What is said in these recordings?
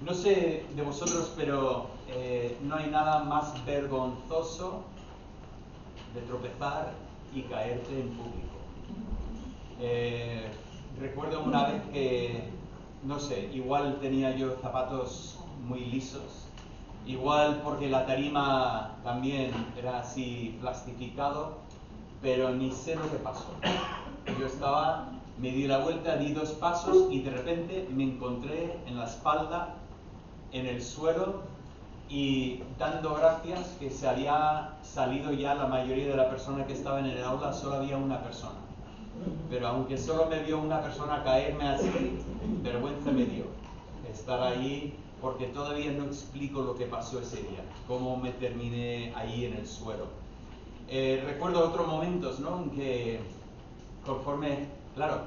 No sé de vosotros, pero no hay nada más vergonzoso de tropezar y caerte en público. Recuerdo una vez que, no sé, igual tenía yo zapatos muy lisos, igual porque la tarima también era así plastificado, pero ni sé lo que pasó. Yo estaba, me di la vuelta, di 2 pasos y de repente me encontré en la espalda, en el suelo, y dando gracias que se había salido ya la mayoría de la persona que estaba en el aula, solo había una persona. Pero aunque solo me vio una persona caerme así, vergüenza me dio estar ahí, porque todavía no explico lo que pasó ese día, cómo me terminé ahí en el suelo. Recuerdo otros momentos, ¿no?, en que conforme, claro,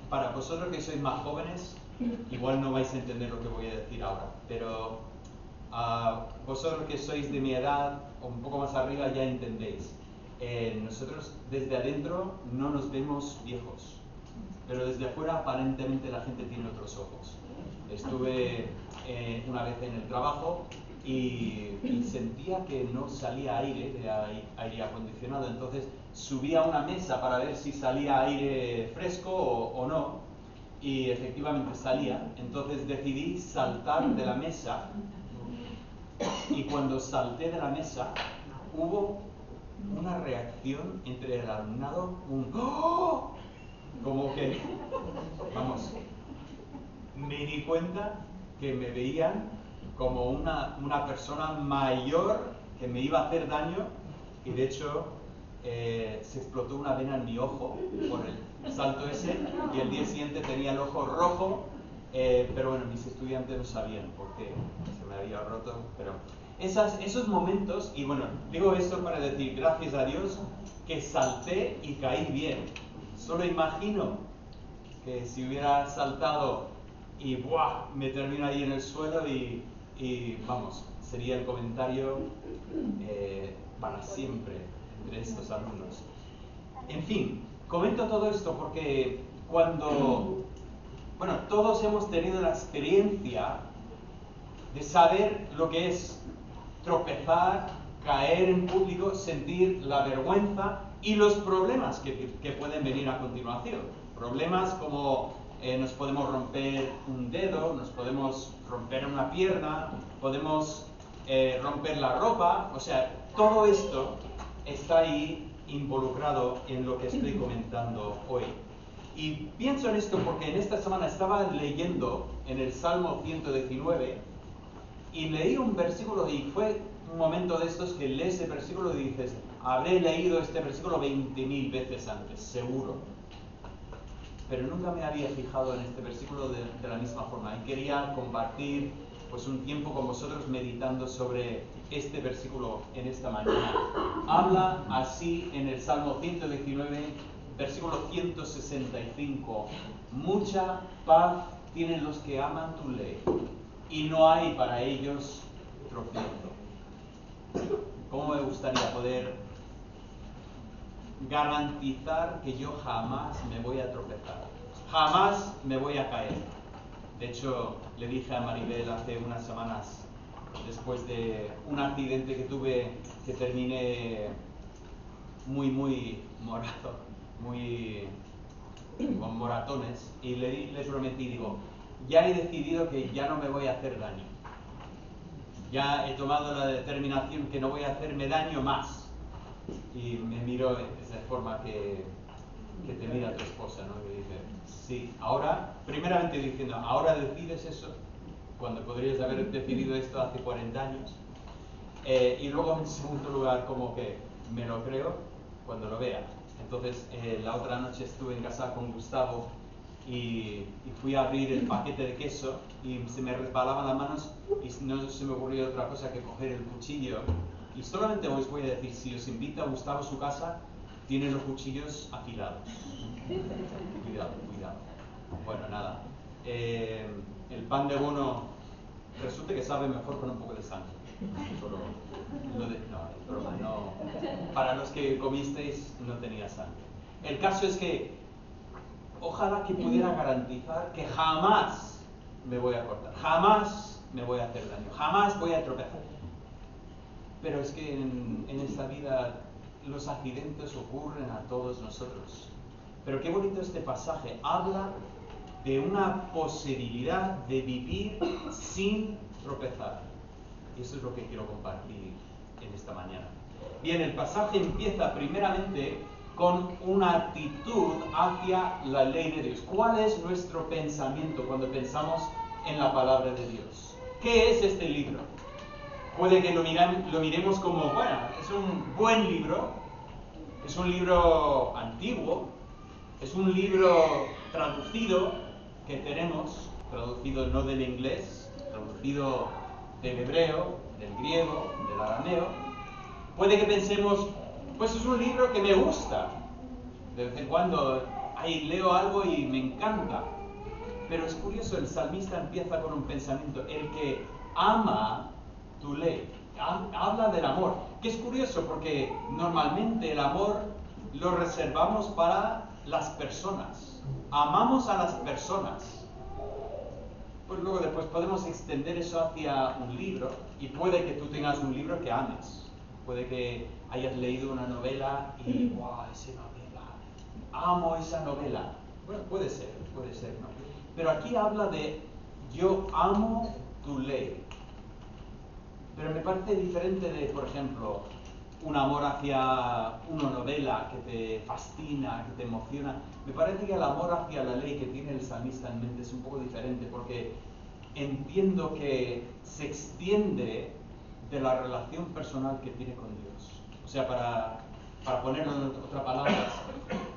para vosotros que sois más jóvenes, igual no vais a entender lo que voy a decir ahora, pero vosotros que sois de mi edad o un poco más arriba ya entendéis. Nosotros desde adentro no nos vemos viejos, pero desde afuera aparentemente la gente tiene otros ojos. Estuve una vez en el trabajo y sentía que no salía aire de aire acondicionado, entonces subí a una mesa para ver si salía aire fresco o no, y efectivamente salía. Entonces decidí saltar de la mesa, y cuando salté de la mesa hubo una reacción entre el alumnado, un ¡oh! Como que, vamos, me di cuenta que me veían como una persona mayor que me iba a hacer daño, y de hecho se explotó una vena en mi ojo por el salto ese, y el día siguiente tenía el ojo rojo, pero bueno, mis estudiantes no sabían porque se me había roto, pero esos momentos, y bueno, digo esto para decir gracias a Dios que salté y caí bien. Solo imagino que si hubiera saltado y ¡buah!, me termino ahí en el suelo y vamos, sería el comentario para siempre entre estos alumnos. En fin, comento todo esto porque bueno, todos hemos tenido la experiencia de saber lo que es tropezar, caer en público, sentir la vergüenza y los problemas que pueden venir a continuación. Problemas como nos podemos romper un dedo, nos podemos romper una pierna, podemos romper la ropa, o sea, todo esto está ahí involucrado en lo que estoy comentando hoy. Y pienso en esto porque en esta semana estaba leyendo en el Salmo 119 y leí un versículo, y fue un momento de estos que lees el versículo y dices, habré leído este versículo 20.000 veces antes, seguro. Pero nunca me había fijado en este versículo de la misma forma, y quería compartir pues un tiempo con vosotros meditando sobre este versículo en esta mañana. Habla así en el Salmo 119, versículo 165. Mucha paz tienen los que aman tu ley, y no hay para ellos tropiezo. ¿Cómo me gustaría poder garantizar que yo jamás me voy a tropezar, jamás me voy a caer? De hecho, le dije a Maribel hace unas semanas, después de un accidente que tuve, que terminé muy morado, con moratones, y le prometí, digo, ya he decidido que ya no me voy a hacer daño. Ya he tomado la determinación que no voy a hacerme daño más. Y me miró de esa forma que te mira tu esposa, ¿no? Y dice, sí, ahora, primeramente diciendo, ahora decides eso, cuando podrías haber decidido esto hace 40 años. Y luego, en segundo lugar, como que me lo creo cuando lo vea. Entonces, la otra noche estuve en casa con Gustavo y fui a abrir el paquete de queso y se me resbalaban las manos y no se me ocurrió otra cosa que coger el cuchillo. Y solamente os voy a decir, si os invita a Gustavo a su casa, tiene los cuchillos afilados. Cuidado. Bueno, nada. El pan de bono resulta que sabe mejor con un poco de sangre. No. Para los que comisteis no tenía sangre. El caso es que ojalá que pudiera garantizar que jamás me voy a cortar, jamás me voy a hacer daño, jamás voy a tropezar. Pero es que en esta vida los accidentes ocurren a todos nosotros. Pero qué bonito este pasaje, habla de una posibilidad de vivir sin tropezar. Y eso es lo que quiero compartir en esta mañana. Bien, el pasaje empieza primeramente con una actitud hacia la ley de Dios. ¿Cuál es nuestro pensamiento cuando pensamos en la palabra de Dios? ¿Qué es este libro? Puede que lo miremos como, bueno, es un buen libro, es un libro antiguo, es un libro traducido que tenemos, traducido no del inglés, traducido del hebreo, del griego, del arameo. Puede que pensemos, pues es un libro que me gusta. De vez en cuando ahí leo algo y me encanta. Pero es curioso, el salmista empieza con un pensamiento, el que ama tu ley. Habla del amor. Que es curioso porque normalmente el amor lo reservamos para las personas. Amamos a las personas. Pues luego después podemos extender eso hacia un libro y puede que tú tengas un libro que ames. Puede que hayas leído una novela y ¡wow! Esa novela, amo esa novela. Bueno, puede ser, ¿no? Pero aquí habla de yo amo tu ley. Pero me parece diferente de, por ejemplo, un amor hacia una novela que te fascina, que te emociona. Me parece que el amor hacia la ley que tiene el salmista en mente es un poco diferente, porque entiendo que se extiende de la relación personal que tiene con Dios. O sea, para ponerlo en otra palabra,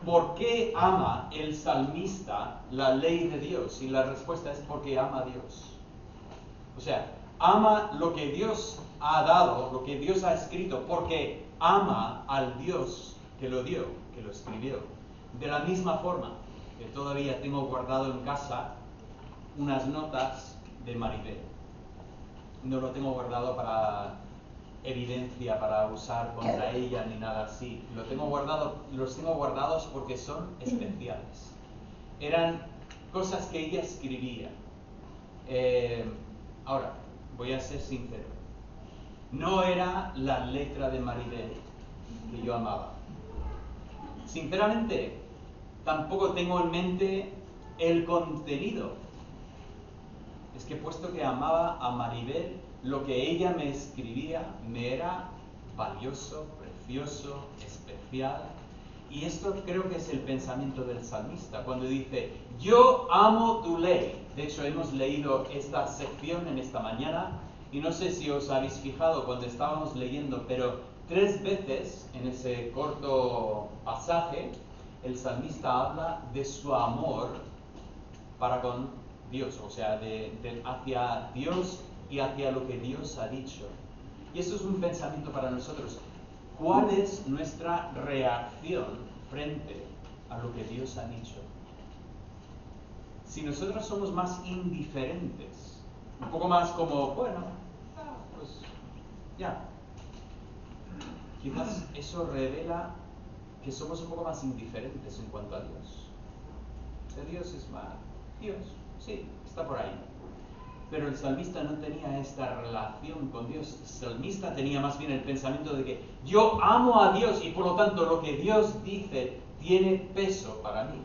¿por qué ama el salmista la ley de Dios? Y la respuesta es porque ama a Dios. O sea, ama lo que Dios ha dado, lo que Dios ha escrito, porque ama al Dios que lo dio, que lo escribió. De la misma forma que todavía tengo guardado en casa unas notas de Maribel. No lo tengo guardado para evidencia, para usar contra ella ni nada así. Los tengo guardados porque son especiales. Eran cosas que ella escribía. Ahora, voy a ser sincero. No era la letra de Maribel que yo amaba. Sinceramente, tampoco tengo en mente el contenido. Es que puesto que amaba a Maribel, lo que ella me escribía me era valioso, precioso, especial. Y esto creo que es el pensamiento del salmista, cuando dice, yo amo tu ley. De hecho, hemos leído esta sección en esta mañana, y no sé si os habéis fijado cuando estábamos leyendo, pero 3 veces en ese corto pasaje, el salmista habla de su amor para con Dios, o sea, hacia Dios y hacia lo que Dios ha dicho. Y eso es un pensamiento para nosotros. ¿Cuál es nuestra reacción frente a lo que Dios ha dicho? Si nosotros somos más indiferentes, un poco más como, bueno, pues ya, quizás eso revela que somos un poco más indiferentes en cuanto a Dios. Dios es más, Dios, sí, está por ahí. Pero el salmista no tenía esta relación con Dios. El salmista tenía más bien el pensamiento de que yo amo a Dios y por lo tanto lo que Dios dice tiene peso para mí.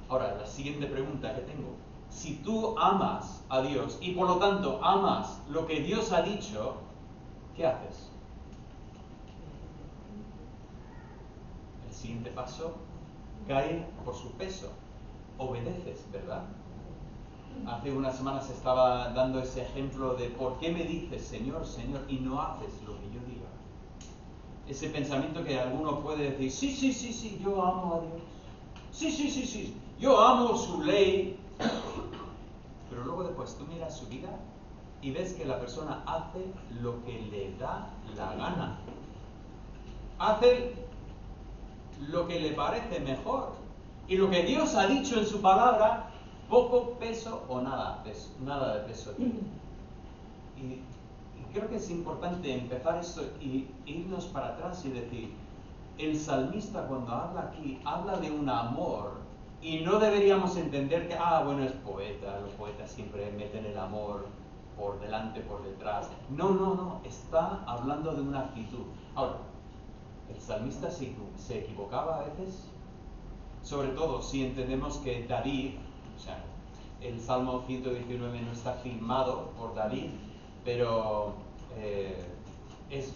Ahora, la siguiente pregunta que tengo. Si tú amas a Dios y por lo tanto amas lo que Dios ha dicho, ¿qué haces? El siguiente paso cae por su peso. Obedeces, ¿verdad? Hace unas semanas estaba dando ese ejemplo de ¿por qué me dices Señor, Señor y no haces lo que yo diga? Ese pensamiento que alguno puede decir, sí, yo amo a Dios. Sí, yo amo su ley. Pero luego después tú miras su vida y ves que la persona hace lo que le da la gana. Hace lo que le parece mejor. Y lo que Dios ha dicho en su palabra, poco peso o nada de peso tiene. Y creo que es importante empezar esto y irnos para atrás y decir, el salmista cuando habla aquí, habla de un amor Y no deberíamos entender que, bueno, es poeta, los poetas siempre meten el amor por delante, por detrás. No, no, no, está hablando de una actitud. Ahora, ¿el salmista se equivocaba a veces? Sobre todo si entendemos que David, o sea, el Salmo 119 no está firmado por David, pero es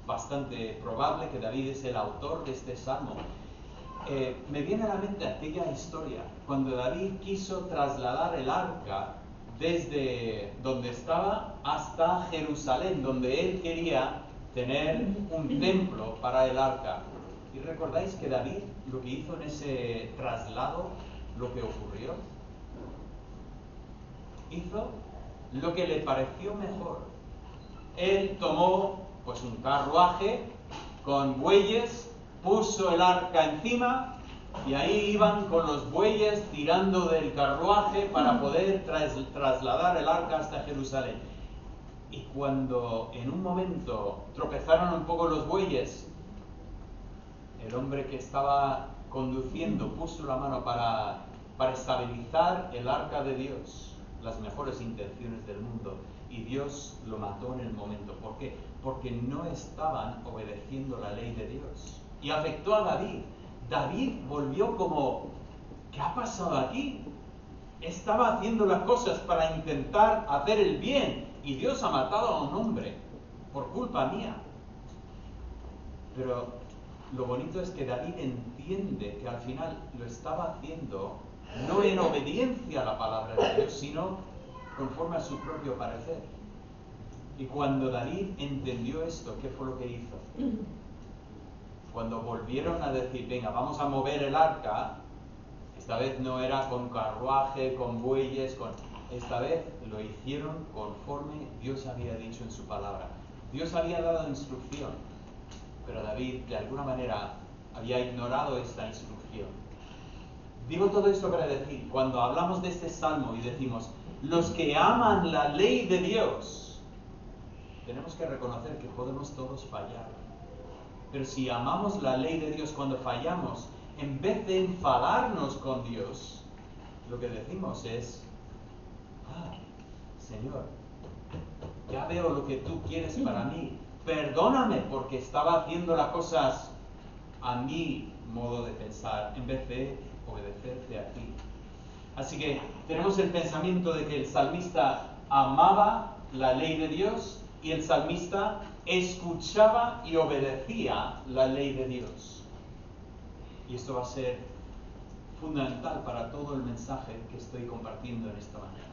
bastante probable que David es el autor de este salmo. Me viene a la mente aquella historia, cuando David quiso trasladar el arca desde donde estaba hasta Jerusalén, donde él quería tener un templo para el arca. ¿Y recordáis que David lo que hizo en ese traslado, lo que ocurrió? Hizo lo que le pareció mejor. Él tomó pues un carruaje con bueyes, puso el arca encima y ahí iban con los bueyes tirando del carruaje para poder trasladar el arca hasta Jerusalén. Y cuando en un momento tropezaron un poco los bueyes, el hombre que estaba conduciendo puso la mano para estabilizar el arca de Dios, las mejores intenciones del mundo, y Dios lo mató en el momento. ¿Por qué? Porque no estaban obedeciendo la ley de Dios. Y afectó a David. David volvió como, ¿qué ha pasado aquí? Estaba haciendo las cosas para intentar hacer el bien y Dios ha matado a un hombre por culpa mía. Pero lo bonito es que David entiende que al final lo estaba haciendo no en obediencia a la palabra de Dios, sino conforme a su propio parecer. Y cuando David entendió esto, ¿qué fue lo que hizo? Cuando volvieron a decir, venga, vamos a mover el arca, esta vez no era con carruaje, con bueyes, esta vez lo hicieron conforme Dios había dicho en su palabra. Dios había dado instrucción, pero David de alguna manera había ignorado esta instrucción. Digo todo esto para decir, cuando hablamos de este salmo y decimos, los que aman la ley de Dios, tenemos que reconocer que podemos todos fallar. Pero si amamos la ley de Dios, cuando fallamos, en vez de enfadarnos con Dios, lo que decimos es, Señor, ya veo lo que tú quieres para mí, perdóname porque estaba haciendo las cosas a mi modo de pensar, en vez de obedecerte a ti. Así que tenemos el pensamiento de que el salmista amaba la ley de Dios y el salmista escuchaba y obedecía la ley de Dios. Y esto va a ser fundamental para todo el mensaje que estoy compartiendo en esta mañana.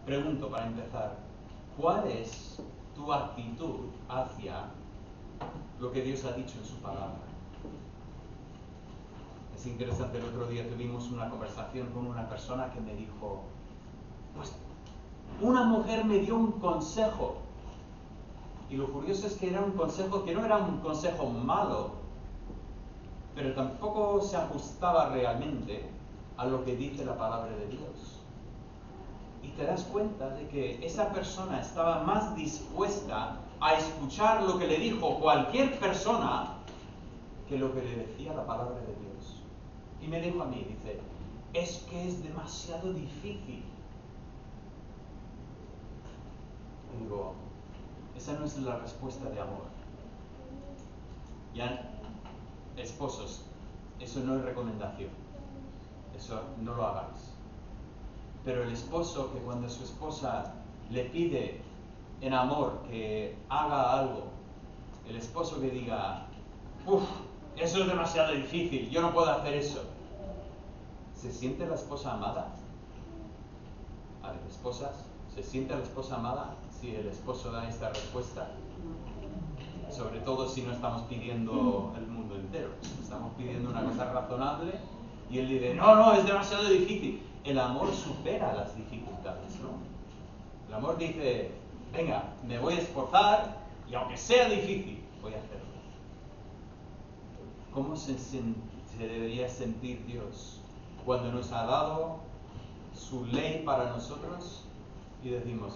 Pregunto para empezar, ¿cuál es tu actitud hacia lo que Dios ha dicho en su palabra? Es interesante, el otro día tuvimos una conversación con una persona que me dijo, pues una mujer me dio un consejo. Y lo curioso es que era un consejo que no era un consejo malo, pero tampoco se ajustaba realmente a lo que dice la palabra de Dios. Y te das cuenta de que esa persona estaba más dispuesta a escuchar lo que le dijo cualquier persona que lo que le decía la palabra de Dios. Y me dijo a mí, dice, es que es demasiado difícil. Y digo, esa no es la respuesta de amor. Ya, esposos, eso no es recomendación. Eso no lo hagáis. Pero el esposo que cuando su esposa le pide en amor que haga algo, el esposo que diga, eso es demasiado difícil, yo no puedo hacer eso. ¿Se siente la esposa amada? A ver, esposas, ¿se siente la esposa amada si el esposo da esta respuesta? Sobre todo si no estamos pidiendo el mundo entero, estamos pidiendo una cosa razonable y él dice, no, es demasiado difícil. El amor supera las dificultades, ¿no? El amor dice, venga, me voy a esforzar y aunque sea difícil, voy a hacerlo. ¿Cómo se debería sentir Dios cuando nos ha dado su ley para nosotros y decimos,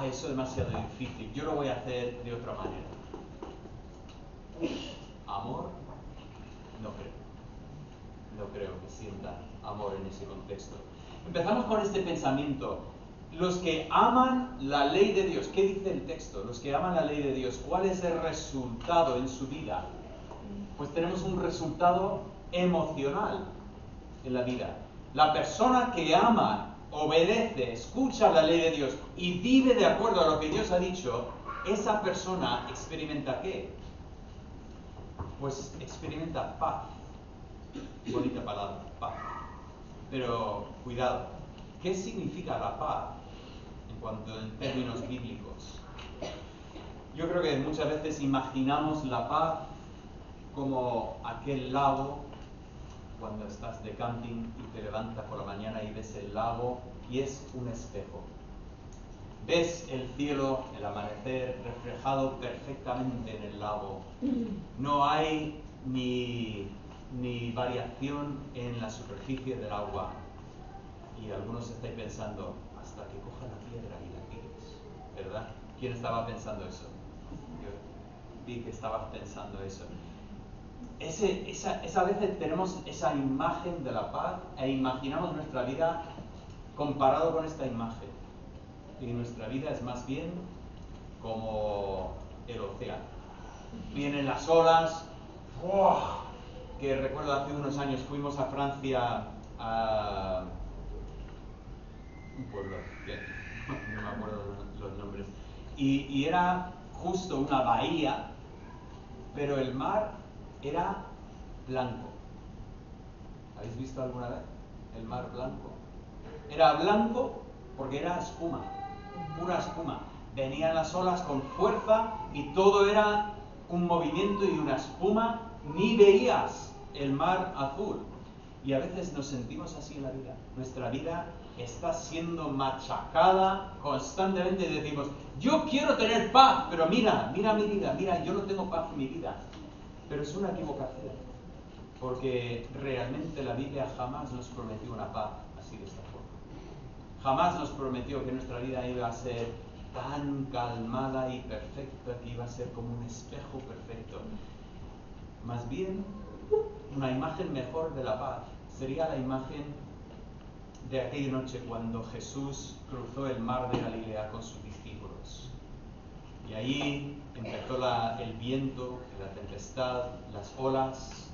eso es demasiado difícil, yo lo voy a hacer de otra manera? Amor, no creo. no creo que sienta amor en ese contexto. Empezamos con este pensamiento. Los que aman la ley de Dios, ¿qué dice el texto? Los que aman la ley de Dios, ¿cuál es el resultado en su vida? Pues tenemos un resultado emocional en la vida. La persona que ama, obedece, escucha la ley de Dios y vive de acuerdo a lo que Dios ha dicho, esa persona experimenta ¿qué? Pues experimenta paz. Bonita palabra, paz. Pero cuidado, ¿qué significa la paz en términos bíblicos? Yo creo que muchas veces imaginamos la paz como aquel lago cuando estás de camping y te levantas por la mañana y ves el lago y es un espejo. Ves el cielo, el amanecer reflejado perfectamente en el lago. No hay ni variación en la superficie del agua. Y algunos estáis pensando, hasta que coja la piedra y la tires, ¿verdad? ¿Quién estaba pensando eso? Yo vi que estabas pensando eso. Esa veces tenemos esa imagen de la paz e imaginamos nuestra vida comparado con esta imagen. Y nuestra vida es más bien como el océano. Vienen las olas, ¡oh! Que recuerdo hace unos años fuimos a Francia a un pueblo, no me acuerdo los nombres, y era justo una bahía, pero el mar era blanco. ¿Habéis visto alguna vez el mar blanco? Era blanco porque era espuma, pura espuma. Venían las olas con fuerza y todo era un movimiento y una espuma, ni veías el mar azul. Y a veces nos sentimos así en la vida. Nuestra vida está siendo machacada constantemente y decimos, yo quiero tener paz, pero mira mi vida, mira, yo no tengo paz en mi vida. Pero es una equivocación, porque realmente la Biblia jamás nos prometió una paz así de esta forma. Jamás nos prometió que nuestra vida iba a ser tan calmada y perfecta, que iba a ser como un espejo perfecto. Más bien, una imagen mejor de la paz sería la imagen de aquella noche cuando Jesús cruzó el mar de Galilea con sus discípulos. Y ahí empezó el viento, la tempestad, las olas.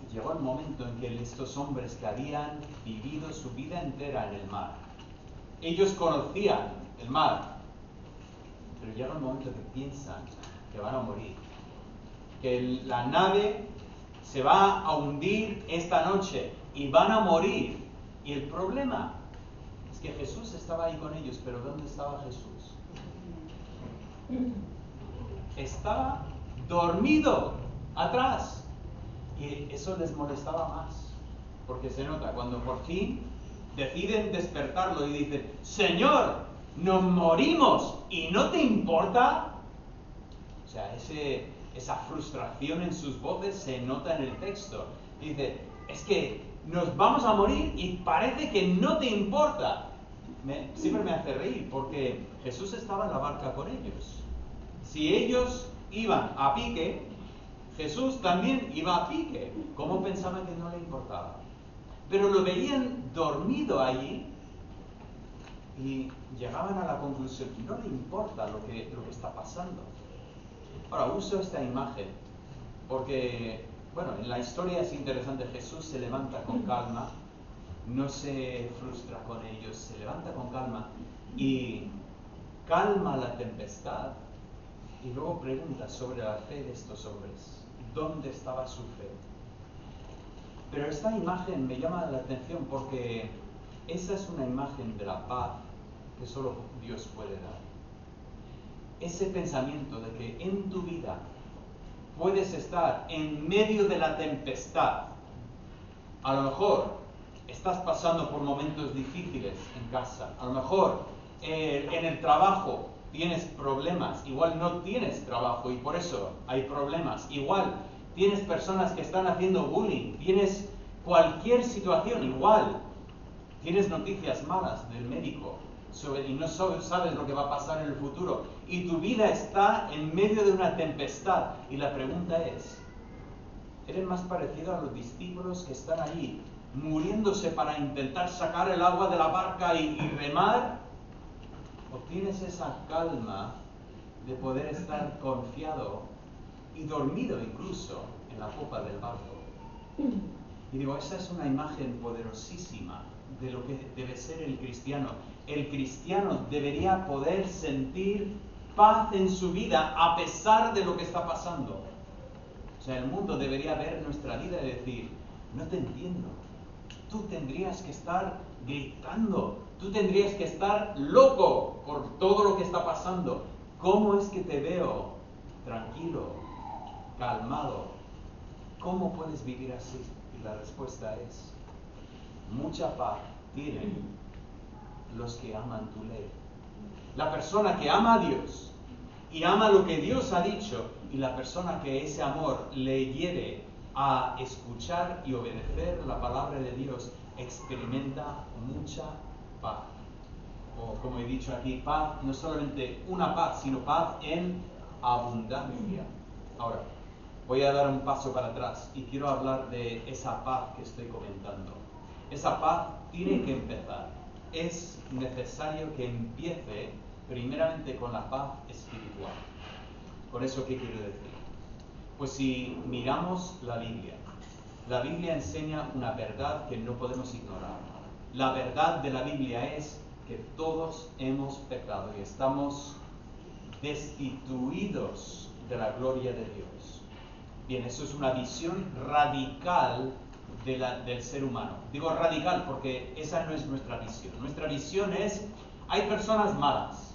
Y llegó el momento en que estos hombres que habían vivido su vida entera en el mar, ellos conocían el mar, pero llega un momento que piensan que van a morir, que la nave se va a hundir esta noche y van a morir. Y el problema es que Jesús estaba ahí con ellos, pero ¿dónde estaba Jesús? Estaba dormido atrás. Y eso les molestaba más, porque se nota cuando por fin deciden despertarlo y dicen, Señor, nos morimos y no te importa. O sea, esa frustración en sus voces se nota en el texto. Dice, es que nos vamos a morir y parece que no te importa. Siempre me hace reír porque Jesús estaba en la barca con ellos. Si ellos iban a pique, Jesús también iba a pique. ¿Cómo pensaban que no le importaba? Pero lo veían dormido allí y llegaban a la conclusión que no le importa lo que está pasando. Ahora, uso esta imagen porque, bueno, en la historia es interesante. Jesús se levanta con calma, no se frustra con ellos, se levanta con calma y calma la tempestad. Y luego pregunta sobre la fe de estos hombres. ¿Dónde estaba su fe? Pero esta imagen me llama la atención porque esa es una imagen de la paz que solo Dios puede dar. Ese pensamiento de que en tu vida puedes estar en medio de la tempestad. A lo mejor estás pasando por momentos difíciles en casa. A lo mejor en el trabajo tienes problemas, igual no tienes trabajo y por eso hay problemas. Igual tienes personas que están haciendo bullying, tienes cualquier situación, igual tienes noticias malas del médico y no sabes lo que va a pasar en el futuro. Y tu vida está en medio de una tempestad. Y la pregunta es, Eres más parecido a los discípulos que están allí, muriéndose para intentar sacar el agua de la barca y remar. ¿O tienes esa calma de poder estar confiado y dormido incluso en la popa del barco? Y digo, esa es una imagen poderosísima de lo que debe ser el cristiano. El cristiano debería poder sentir paz en su vida a pesar de lo que está pasando. O sea, el mundo debería ver nuestra vida y decir, no te entiendo. Tú tendrías que estar gritando, tú tendrías que estar loco por todo lo que está pasando. ¿Cómo es que te veo tranquilo, calmado? ¿Cómo puedes vivir así? Y la respuesta es, mucha paz tienen los que aman tu ley. La persona que ama a Dios y ama lo que Dios ha dicho, y la persona que ese amor le lleve a escuchar y obedecer la palabra de Dios, experimenta mucha paz. O como he dicho aquí, paz, no solamente una paz, sino paz en abundancia. Ahora, voy a dar un paso para atrás y quiero hablar de esa paz que estoy comentando. Esa paz tiene que empezar. Es necesario que empiece primeramente con la paz espiritual. ¿Con eso qué quiero decir? Pues si miramos la Biblia enseña una verdad que no podemos ignorar. La verdad de la Biblia es que todos hemos pecado y estamos destituidos de la gloria de Dios. Bien, eso es una visión radical del ser humano. Digo radical porque esa no es nuestra visión. Nuestra visión es, hay personas malas.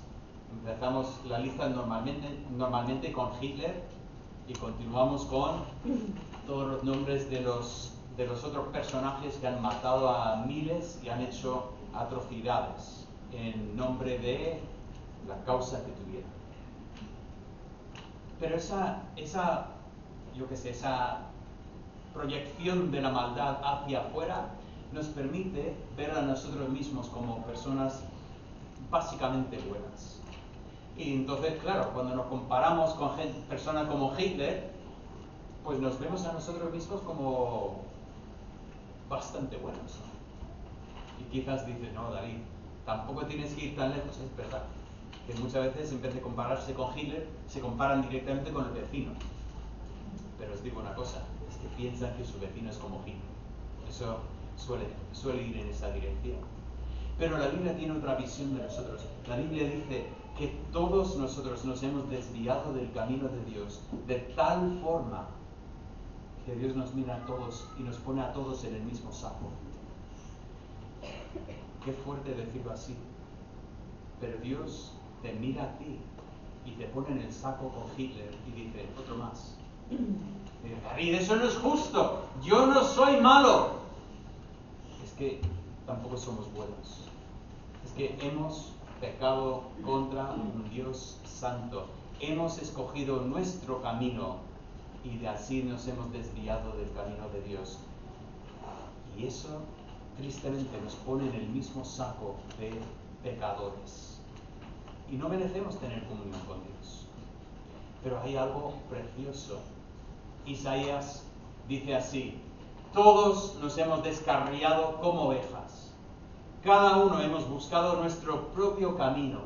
Empezamos la lista normalmente con Hitler y continuamos con todos los nombres de los otros personajes que han matado a miles y han hecho atrocidades en nombre de la causa que tuvieran. Pero esa proyección de la maldad hacia afuera nos permite ver a nosotros mismos como personas básicamente buenas. Y entonces, claro, cuando nos comparamos con personas como Hitler, pues nos vemos a nosotros mismos como bastante buenos, ¿no? Y quizás dices, no, David, tampoco tienes que ir tan lejos, es verdad. Que muchas veces, en vez de compararse con Hitler, se comparan directamente con el vecino. Pero os digo una cosa, es que piensan que su vecino es como Hitler. Eso suele ir en esa dirección. Pero la Biblia tiene otra visión de nosotros. La Biblia dice que todos nosotros nos hemos desviado del camino de Dios de tal forma que Dios nos mira a todos y nos pone a todos en el mismo saco. Qué fuerte decirlo así. Pero Dios te mira a ti y te pone en el saco con Hitler y dice, otro más. Y dice, David, eso no es justo. Yo no soy malo. Es que tampoco somos buenos. Es que hemos pecado contra un Dios santo. Hemos escogido nuestro camino y de así nos hemos desviado del camino de Dios. Y eso, tristemente, nos pone en el mismo saco de pecadores. Y no merecemos tener comunión con Dios. Pero hay algo precioso. Isaías dice así, todos nos hemos descarriado como ovejas. Cada uno hemos buscado nuestro propio camino.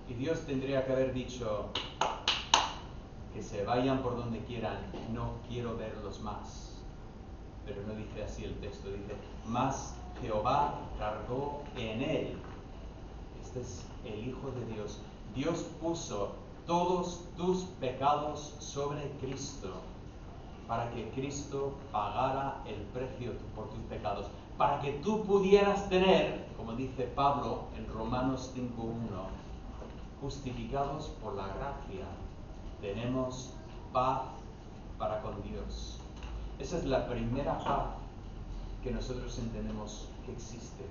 Y Dios tendría que haber dicho, que se vayan por donde quieran, no quiero verlos más. Pero no dice así el texto, dice, mas Jehová cargó en él. Este es el Hijo de Dios. Dios puso todos tus pecados sobre Cristo, para que Cristo pagara el precio por tus pecados, para que tú pudieras tener, como dice Pablo en Romanos 5:1, justificados por la gracia, tenemos paz para con Dios. Esa es la primera paz que nosotros entendemos que existe.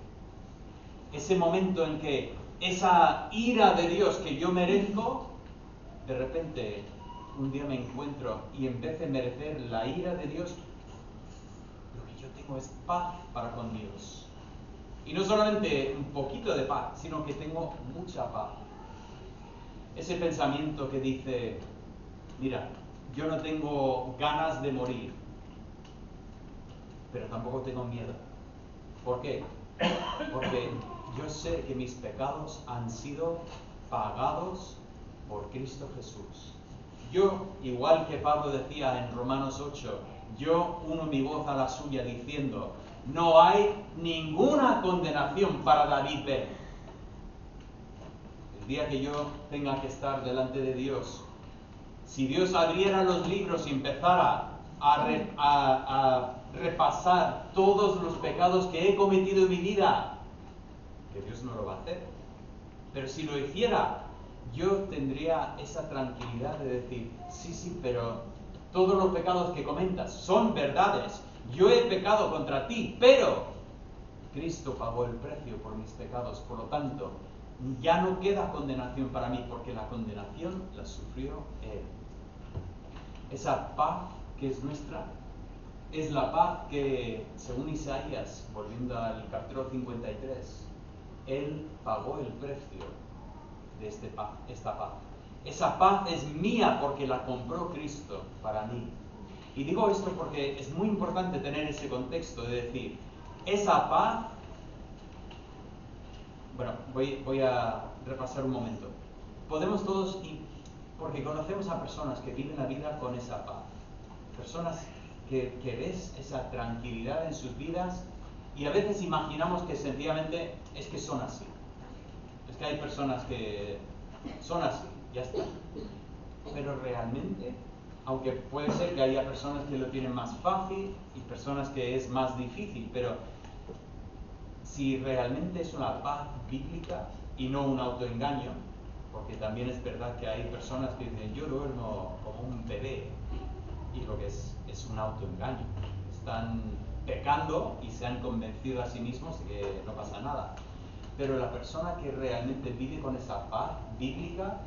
Ese momento en que esa ira de Dios que yo merezco, de repente un día me encuentro y en vez de merecer la ira de Dios, lo que yo tengo es paz para con Dios. Y no solamente un poquito de paz, sino que tengo mucha paz. Ese pensamiento que dice, mira, yo no tengo ganas de morir, pero tampoco tengo miedo. ¿Por qué? Porque yo sé que mis pecados han sido pagados por Cristo Jesús. Yo, igual que Pablo decía en Romanos 8, yo uno mi voz a la suya diciendo, no hay ninguna condenación para David B. El día que yo tenga que estar delante de Dios, si Dios abriera los libros y empezara a repasar todos los pecados que he cometido en mi vida, que Dios no lo va a hacer, pero si lo hiciera, yo tendría esa tranquilidad de decir, sí, pero todos los pecados que comentas son verdades, yo he pecado contra ti, pero Cristo pagó el precio por mis pecados, por lo tanto, ya no queda condenación para mí, porque la condenación la sufrió Él. Esa paz que es nuestra, es la paz que, según Isaías, volviendo al capítulo 53, Él pagó el precio de esta paz. Esa paz es mía porque la compró Cristo para mí. Y digo esto porque es muy importante tener ese contexto de decir, esa paz... Bueno, voy a repasar un momento. Podemos todos, porque conocemos a personas que viven la vida con esa paz. Personas que ves esa tranquilidad en sus vidas y a veces imaginamos que sencillamente es que son así. Es que hay personas que son así, ya está. Pero realmente, aunque puede ser que haya personas que lo tienen más fácil y personas que es más difícil, pero si realmente es una paz bíblica y no un autoengaño, porque también es verdad que hay personas que dicen yo duermo como un bebé, y lo que es un autoengaño. Están pecando y se han convencido a sí mismos de que no pasa nada. Pero la persona que realmente vive con esa paz bíblica,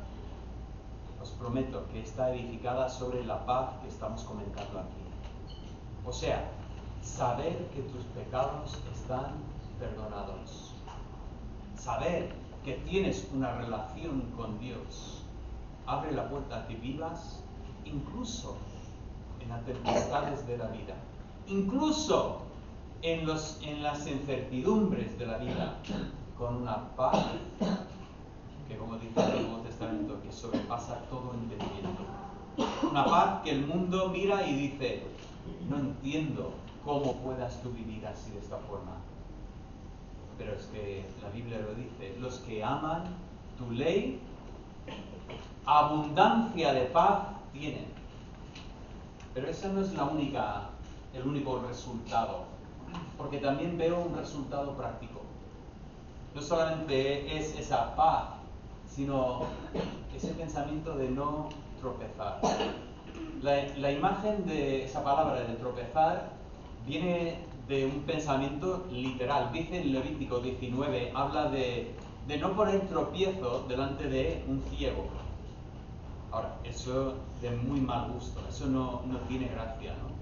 os prometo que está edificada sobre la paz que estamos comentando aquí. O sea, saber que tus pecados están perdonados. Saber que tienes una relación con Dios abre la puerta a que vivas incluso en las tempestades de la vida, incluso en las incertidumbres de la vida, con una paz que, como dice el Nuevo Testamento, que sobrepasa todo entendimiento. Una paz que el mundo mira y dice, no entiendo cómo puedas tú vivir así de esta forma. Pero es que la Biblia lo dice, los que aman tu ley, abundancia de paz tienen. Pero ese no es el único resultado, porque también veo un resultado práctico. No solamente es esa paz, sino ese pensamiento de no tropezar. La imagen de esa palabra de tropezar viene de un pensamiento literal. Dice en Levítico 19, habla de no poner tropiezo delante de un ciego. Ahora, eso de muy mal gusto, eso no tiene gracia, ¿no?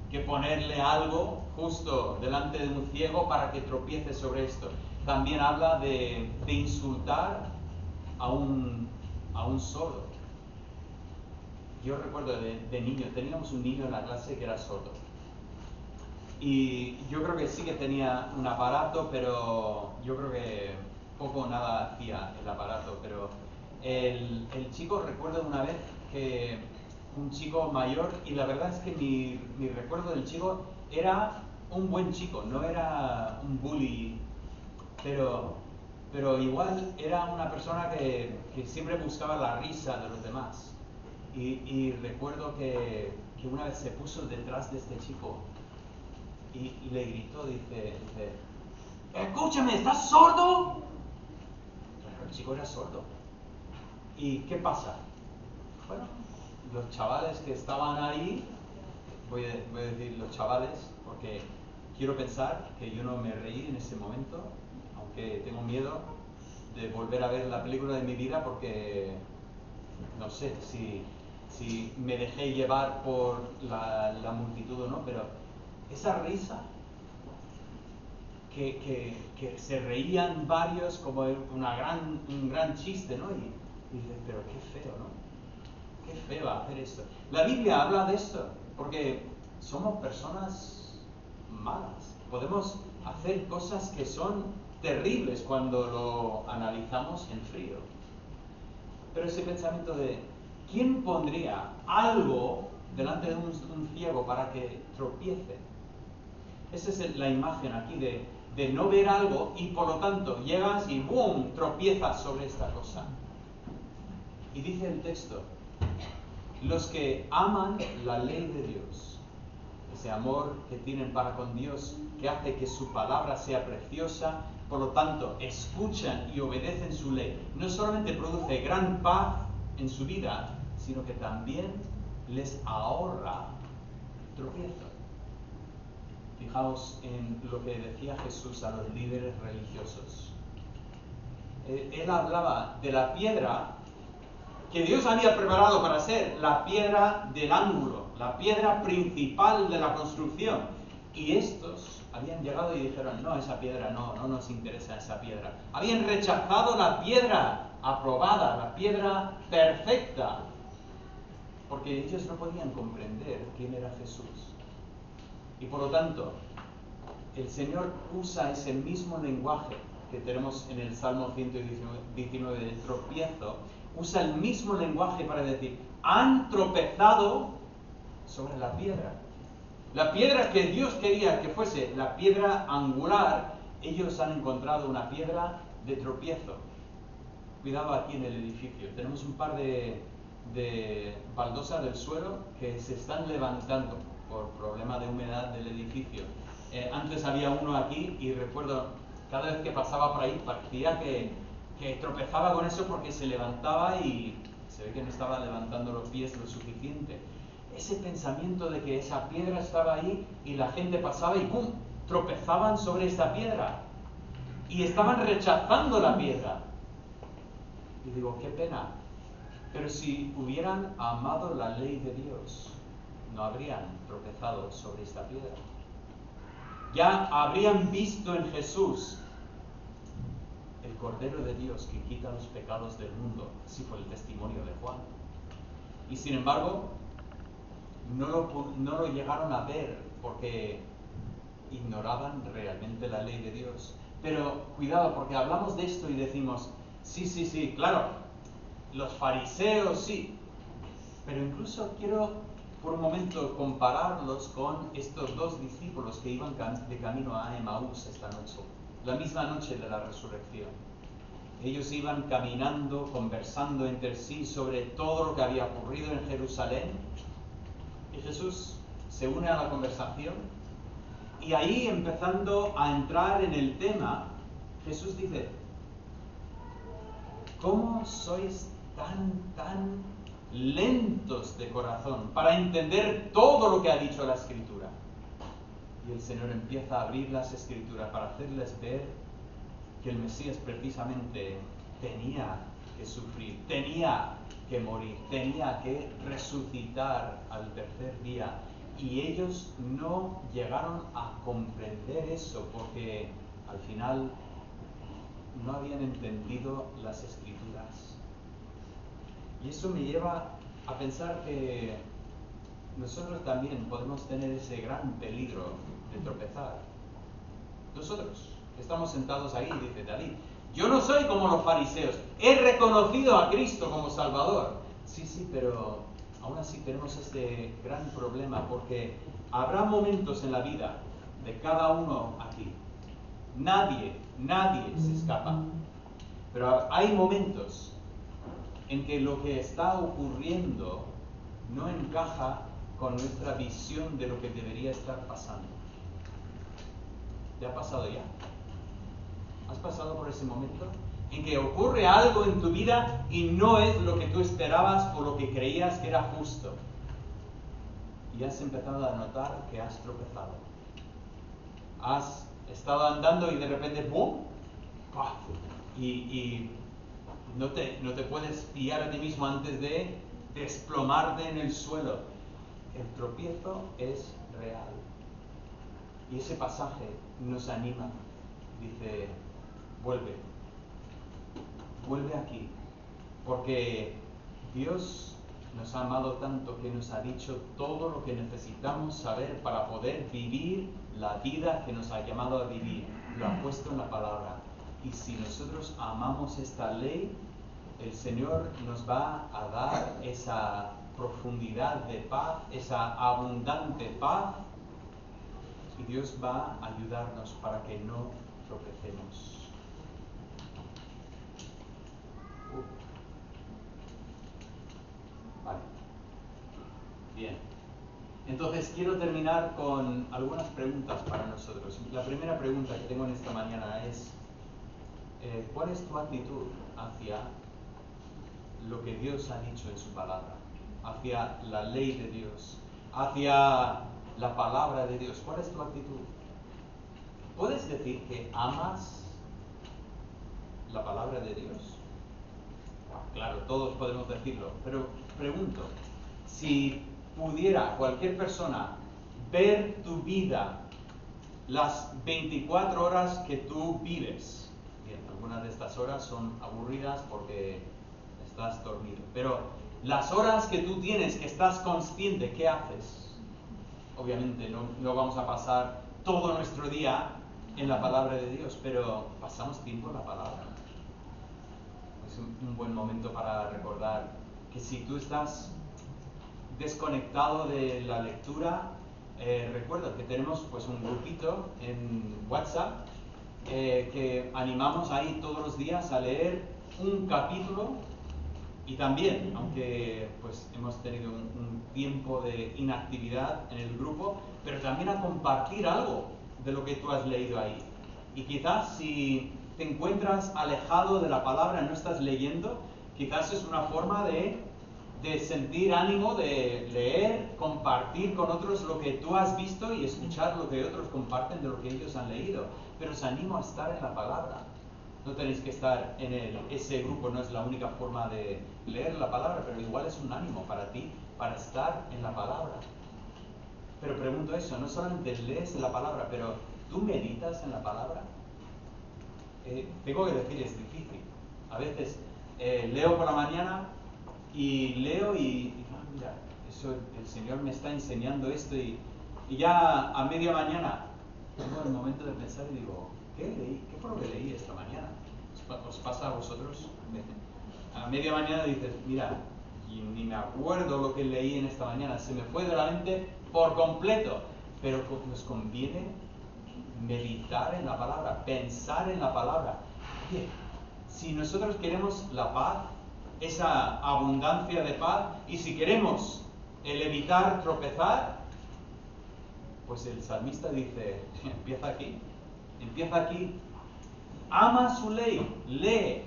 Que ponerle algo justo delante de un ciego para que tropiece sobre esto. También habla de insultar a un sordo. Yo recuerdo de niño, teníamos un niño en la clase que era sordo. Y yo creo que sí que tenía un aparato, pero yo creo que poco o nada hacía el aparato, pero el chico, recuerdo una vez que un chico mayor, y la verdad es que mi recuerdo del chico era un buen chico, no era un bully, pero igual era una persona que siempre buscaba la risa de los demás. Y recuerdo que una vez se puso detrás de este chico y le gritó, dice, escúchame, ¿estás sordo? Pero el chico era sordo. ¿Y qué pasa? Bueno, los chavales que estaban ahí, voy a decir los chavales, porque quiero pensar que yo no me reí en ese momento, aunque tengo miedo de volver a ver la película de mi vida, porque no sé si me dejé llevar por la multitud o no, pero esa risa que se reían varios como un gran chiste, ¿no? Y dices, pero qué feo, ¿no? Qué feo hacer esto. La Biblia habla de esto, porque somos personas malas. Podemos hacer cosas que son terribles cuando lo analizamos en frío. Pero ese pensamiento de ¿quién pondría algo delante de un ciego para que tropiece? Esa es la imagen aquí de no ver algo y por lo tanto llegas y ¡boom!, tropiezas sobre esta cosa. Y dice el texto, los que aman la ley de Dios, ese amor que tienen para con Dios, que hace que su palabra sea preciosa, por lo tanto escuchan y obedecen su ley, no solamente produce gran paz en su vida, sino que también les ahorra tropiezo. Fijaos en lo que decía Jesús a los líderes religiosos. Él hablaba de la piedra que Dios había preparado para ser la piedra del ángulo, la piedra principal de la construcción. Y estos habían llegado y dijeron, no, esa piedra no nos interesa esa piedra. Habían rechazado la piedra aprobada, la piedra perfecta, porque ellos no podían comprender quién era Jesús. Y por lo tanto, el Señor usa ese mismo lenguaje que tenemos en el Salmo 119 del tropiezo, usa el mismo lenguaje para decir, han tropezado sobre la piedra. La piedra que Dios quería que fuese la piedra angular, ellos han encontrado una piedra de tropiezo. Cuidado aquí en el edificio, tenemos un par de baldosas del suelo que se están levantando por problema de humedad del edificio. Antes había uno aquí y recuerdo, cada vez que pasaba por ahí parecía que tropezaba con eso porque se levantaba y se ve que no estaba levantando los pies lo suficiente. Ese pensamiento de que esa piedra estaba ahí y la gente pasaba y ¡pum!, tropezaban sobre esa piedra y estaban rechazando la piedra. Y digo, qué pena, pero si hubieran amado la ley de Dios, no habrían tropezado sobre esta piedra. Ya habrían visto en Jesús el Cordero de Dios que quita los pecados del mundo. Así fue el testimonio de Juan. Y sin embargo, no lo llegaron a ver porque ignoraban realmente la ley de Dios. Pero cuidado, porque hablamos de esto y decimos, sí, claro, los fariseos sí. Pero incluso quiero por un momento compararlos con estos dos discípulos que iban de camino a Emaús esta noche, la misma noche de la resurrección. Ellos iban caminando, conversando entre sí sobre todo lo que había ocurrido en Jerusalén. Y Jesús se une a la conversación. Y ahí, empezando a entrar en el tema, Jesús dice, ¿cómo sois tan lentos de corazón para entender todo lo que ha dicho la Escritura? Y el Señor empieza a abrir las Escrituras para hacerles ver que el Mesías precisamente tenía que sufrir, tenía que morir, tenía que resucitar al tercer día. Y ellos no llegaron a comprender eso porque al final no habían entendido las Escrituras. Y eso me lleva a pensar que nosotros también podemos tener ese gran peligro de tropezar. Nosotros estamos sentados ahí, dice David, yo no soy como los fariseos, he reconocido a Cristo como Salvador. Sí, pero aún así tenemos este gran problema porque habrá momentos en la vida de cada uno aquí. Nadie se escapa. Pero hay momentos en que lo que está ocurriendo no encaja con nuestra visión de lo que debería estar pasando. ¿Te ha pasado ya? ¿Has pasado por ese momento en que ocurre algo en tu vida y no es lo que tú esperabas o lo que creías que era justo? Y has empezado a notar que has tropezado. Has estado andando y de repente ¡pum! ¡Pah! Y no te puedes pillar a ti mismo antes de desplomarte en el suelo. El tropiezo es real. Y ese pasaje nos anima. Dice, vuelve aquí. Porque Dios nos ha amado tanto que nos ha dicho todo lo que necesitamos saber para poder vivir la vida que nos ha llamado a vivir. Lo ha puesto en la palabra. Y si nosotros amamos esta ley, el Señor nos va a dar esa profundidad de paz, esa abundante paz, y Dios va a ayudarnos para que no tropecemos. Vale. Bien. Entonces quiero terminar con algunas preguntas para nosotros. La primera pregunta que tengo en esta mañana es, ¿cuál es tu actitud hacia lo que Dios ha dicho en su palabra? Hacia la ley de Dios, hacia la palabra de Dios. ¿Cuál es tu actitud? ¿Puedes decir que amas la palabra de Dios? Claro, todos podemos decirlo, pero pregunto, si pudiera cualquier persona ver tu vida las 24 horas que tú vives, bien, algunas de estas horas son aburridas porque estás dormido, pero las horas que tú tienes, que estás consciente, ¿qué haces? Obviamente no vamos a pasar todo nuestro día en la palabra de Dios, pero pasamos tiempo en la palabra. Es un buen momento para recordar que si tú estás desconectado de la lectura, recuerda que tenemos pues un grupito en WhatsApp que animamos ahí todos los días a leer un capítulo, y también, aunque pues hemos tenido un tiempo de inactividad en el grupo, pero también a compartir algo de lo que tú has leído ahí. Y quizás si te encuentras alejado de la palabra, no estás leyendo, quizás es una forma de sentir ánimo, de leer, compartir con otros lo que tú has visto y escuchar lo que otros comparten de lo que ellos han leído. Pero os animo a estar en la palabra. No tenéis que estar en ese grupo, no es la única forma de leer la palabra, pero igual es un ánimo para ti, para estar en la palabra. Pero pregunto eso, no solamente lees la palabra, pero ¿tú meditas en la palabra? Tengo que decir, es difícil. A veces leo por la mañana y leo y mira, eso, el Señor me está enseñando esto, y ya a media mañana tengo el momento de pensar y digo, ¿qué leí? ¿Qué fue lo que leí esta mañana? ¿Os pasa a vosotros? A media mañana dices, mira, y ni me acuerdo lo que leí en esta mañana, se me fue de la mente por completo. Pero nos conviene meditar en la palabra, pensar en la palabra. Oye, si nosotros queremos la paz, esa abundancia de paz, y si queremos el evitar tropezar, pues el salmista dice, empieza aquí, ama su ley, lee,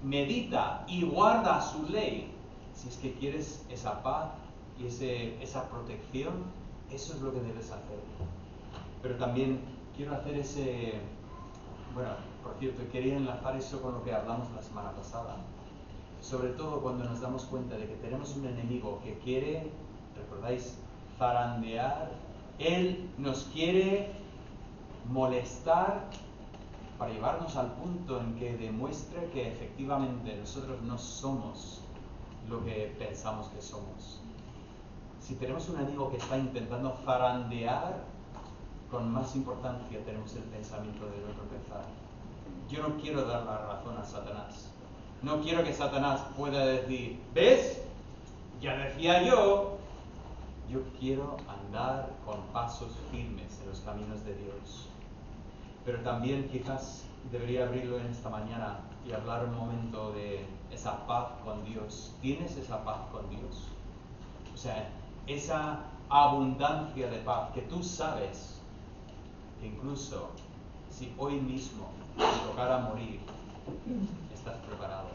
medita y guarda su ley. Si es que quieres esa paz y esa protección, eso es lo que debes hacer. Pero también quiero hacer por cierto, quería enlazar eso con lo que hablamos la semana pasada. Sobre todo cuando nos damos cuenta de que tenemos un enemigo que quiere, ¿recordáis?, zarandear. Él nos quiere molestar para llevarnos al punto en que demuestre que efectivamente nosotros no somos lo que pensamos que somos. Si tenemos un enemigo que está intentando zarandear, con más importancia tenemos el pensamiento de no tropezar. Yo no quiero dar la razón a Satanás. No quiero que Satanás pueda decir, ¿ves? Ya decía yo. Yo quiero andar con pasos firmes en los caminos de Dios. Pero también quizás debería abrirlo en esta mañana y hablar un momento de esa paz con Dios. ¿Tienes esa paz con Dios? O sea, esa abundancia de paz que tú sabes que incluso si hoy mismo te tocara morir, estás preparado.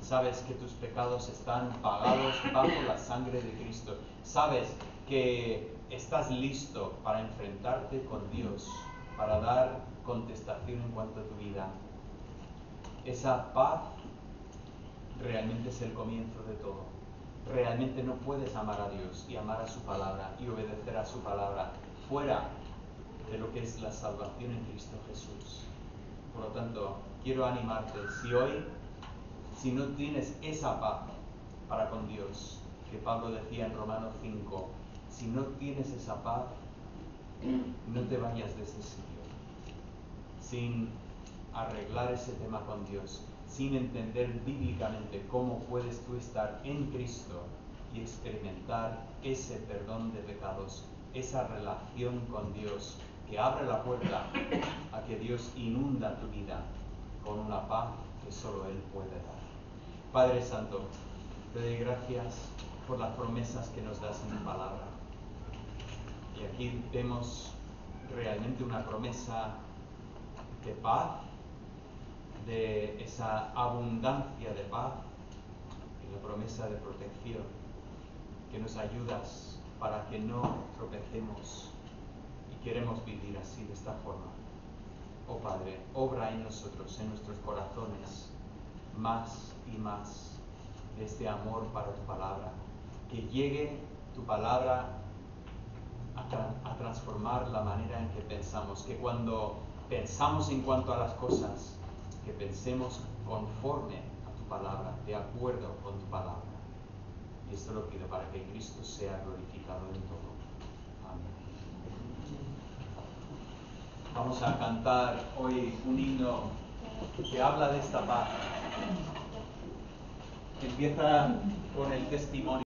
Sabes que tus pecados están pagados bajo la sangre de Cristo. Sabes que estás listo para enfrentarte con Dios, para dar contestación en cuanto a tu vida. Esa paz realmente es el comienzo de todo. Realmente no puedes amar a Dios y amar a su palabra y obedecer a su palabra fuera de lo que es la salvación en Cristo Jesús. Por lo tanto, quiero animarte, si no tienes esa paz, para con Dios, que Pablo decía en Romanos 5, si no tienes esa paz, no te vayas de ese sitio, sin arreglar ese tema con Dios, sin entender bíblicamente cómo puedes tú estar en Cristo y experimentar ese perdón de pecados, esa relación con Dios que abre la puerta a que Dios inunda tu vida con una paz que solo Él puede dar. Padre Santo, te doy gracias por las promesas que nos das en tu palabra. Y aquí vemos realmente una promesa de paz, de esa abundancia de paz y la promesa de protección, que nos ayudas para que no tropecemos y queremos vivir así, de esta forma. Oh Padre, obra en nosotros, en nuestros corazones, más y más de este amor para tu palabra, que llegue tu palabra a transformar la manera en que pensamos, que cuando pensamos en cuanto a las cosas, que pensemos conforme a tu palabra, de acuerdo con tu palabra. Y esto lo pido para que Cristo sea glorificado en todo. Amén. Vamos a cantar hoy un himno que habla de esta paz. Empieza con el testimonio.